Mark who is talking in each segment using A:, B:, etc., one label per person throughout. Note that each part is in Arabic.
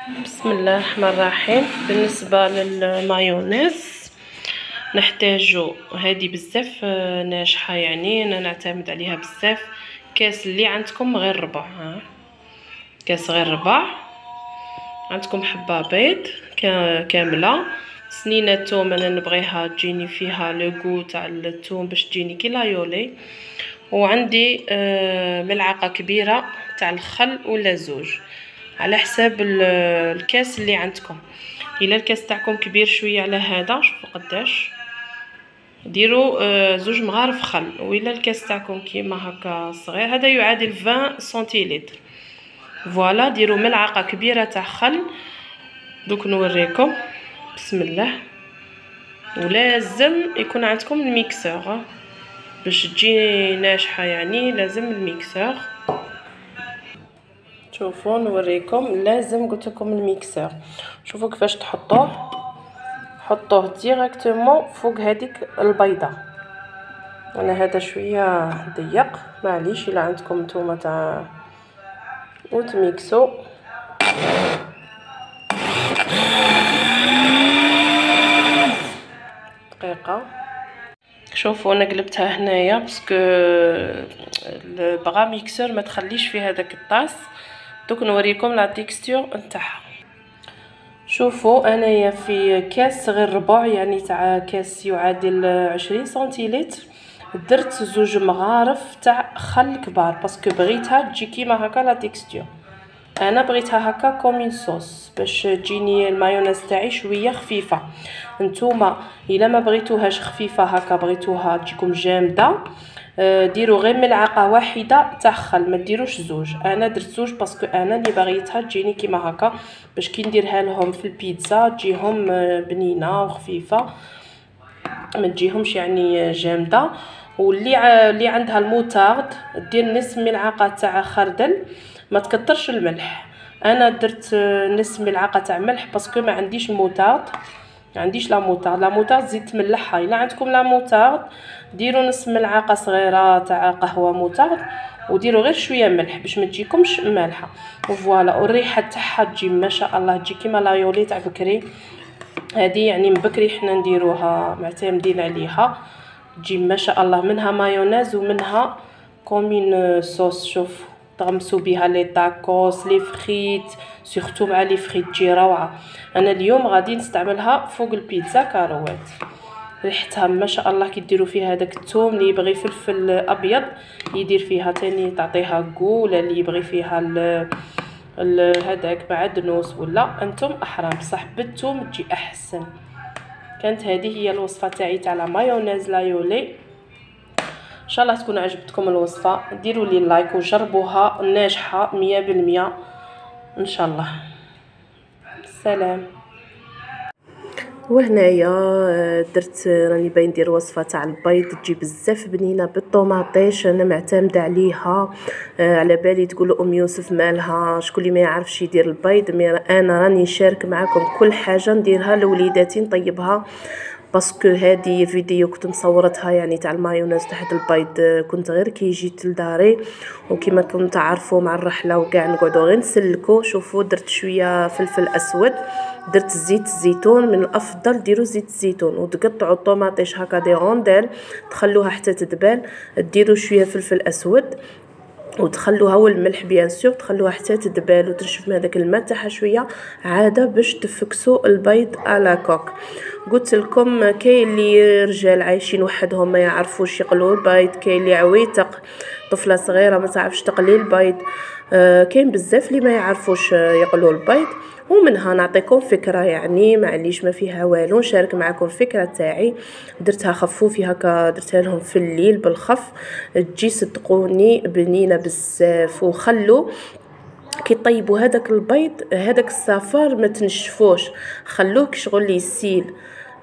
A: بسم الله الرحمن الرحيم. بالنسبه للمايونيز نحتاجو هذه بزاف ناجحه، يعني انا نعتمد عليها بزاف. كاس اللي عندكم غير ربع، كاس غير ربع. عندكم حبه بيض كامله، سنينه توم انا نبغيها تجيني فيها لو تاع الثوم باش تجيني كي لايولي، وعندي ملعقه كبيره تاع الخل ولا زوج على حساب الكاس اللي عندكم. الا الكاس تاعكم كبير شويه على هذا، شوفوا قداش ديروا زوج مغارف خل، وإلا الكاس تاعكم كيما هكا صغير هذا يعادل 20 سنتيلتر. فوالا ديروا ملعقه كبيره تاع خل. دوك نوريكم. بسم الله. ولازم يكون عندكم الميكسور باش تجي ناجحه، يعني لازم الميكسور. شوفوا نوريكم، لازم قلت لكم الميكسور. شوفوا كيفاش تحطوه، حطوه ديريكتومون فوق هذيك البيضه. انا هذا شويه ضيق، معليش الا عندكم نتوما تاع وتميكسو. دقيقه. شوفوا انا قلبتها هنايا باسكو البغا ميكسور ما تخليش في هذاك الطاس. دوك نوريكم لا تيكستور نتاعها. شوفوا انايا في كاس غير ربع، يعني تاع كاس يعادل 20 سنتيلتر، درت زوج مغارف تاع خل كبار باسكو بغيتها تجي كيما هكا لا تيكستور. انا بغيتها هكا كومين صوص باش تجيني المايونيز تاعي شويه خفيفه. نتوما الا ما بغيتوهاش خفيفه هكا، بغيتوها تجيكم جامده، ديروا غير ملعقه واحده تاع خل، ما ديروش زوج. انا درت زوج باسكو انا اللي بغيتها تجيني كيما هكا باش كي نديرها لهم في البيتزا تجيهم بنينه وخفيفه، ما تجيهمش يعني جامده. واللي عندها الموتارد دير نصف ملعقه تاع خردل، ما تكترش الملح. انا درت نصف ملعقه تاع ملح باسكو ما عنديش الموتارد، ما عنديش لا موتارد زيد تملحها. الا عندكم لا موتارد ديروا نصف ملعقه صغيره تاع قهوه موتارد، وديروا غير شويه ملح باش ما تجيكمش مالحه. وفوالا، والريحه تاعها تجي ما شاء الله، تجي كيما لايولي تاع بكري. هذه يعني من بكري حنا نديروها، معتمدين عليها، تجي ما شاء الله. منها مايونيز ومنها كومين صوص. شوف تغمسوا بها لي تاكوس لي فريت، سورتو مع لي فريت تجي روعه. انا اليوم غادي نستعملها فوق البيتزا كاروات. ريحتها ما شاء الله كي ديروا فيها هذاك الثوم. اللي يبغي فلفل ابيض يدير فيها تاني تعطيها كو، ولا اللي يبغي فيها هذاك معدنوس، ولا انتم احرام بصح بالثوم تجي احسن. كانت هذه هي الوصفه تاعي تاع لا مايونيز لايولي. ان شاء الله تكون عجبتكم الوصفه، ديروا لي لايك وجربوها، ناجحه 100% ان شاء الله. سلام. وهنايا درت راني باين ندير وصفه تاع البيض تجي بزاف بنينه بالطوماطيش، انا معتمده عليها. على بالي تقولوا ام يوسف مالها شكون اللي ما يعرفش يدير البيض، انا راني نشارك معكم كل حاجه نديرها لوليداتي نطيبها باسكو هذه فيديو كنت مصورتها يعني تاع المايونيز تاع البيض، كنت غير كي جيت لداري وكما كنتم تعرفوا مع الرحله وكاع نقعدوا غير نسلكوا. شوفوا درت شويه فلفل اسود، درت زيت الزيتون، من الافضل ديروا زيت الزيتون، وتقطعوا الطوماطيش هكا دي رونديل تخلوها حتى تدبل، ديروا شويه فلفل اسود وتخلوها والملح بيان سور، تخلوها حتى تدبل وتنشف من هذاك الماء تاعها شويه عاده باش تفكسوا البيض على كوك. قلت لكم كاين اللي رجال عايشين وحدهم ما يعرفوش يقلوا البيض، كاين اللي عويتق طفله صغيره ما تعرفش تقلي البيض، كاين بزاف اللي ما يعرفوش يقلوا البيض. ومنها نعطيكم فكره، يعني معليش ما فيها والو، نشارك معكم الفكره تاعي. درتها خفوفي هكا، درتها لهم في الليل بالخف، تجي صدقوني بنينه بزاف. وخلوا كي طيبوا هذاك البيض هذاك الصفار ما تنشفوش، خلوه شغل يسيل،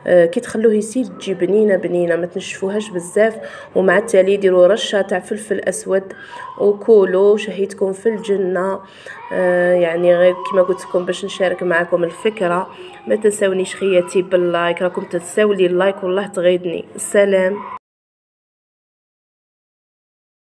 A: كي تخلوه يسيل تجي بنينه ما تنشفوهاش بزاف. ومع التالي ديروا رشه تاع فلفل اسود وكولوا شهيتكم في الجنه. يعني غير كما قلت لكم باش نشارك معكم الفكره. ما تنسونيش خياتي باللايك، راكم تساولي اللايك والله تغيدني. السلام.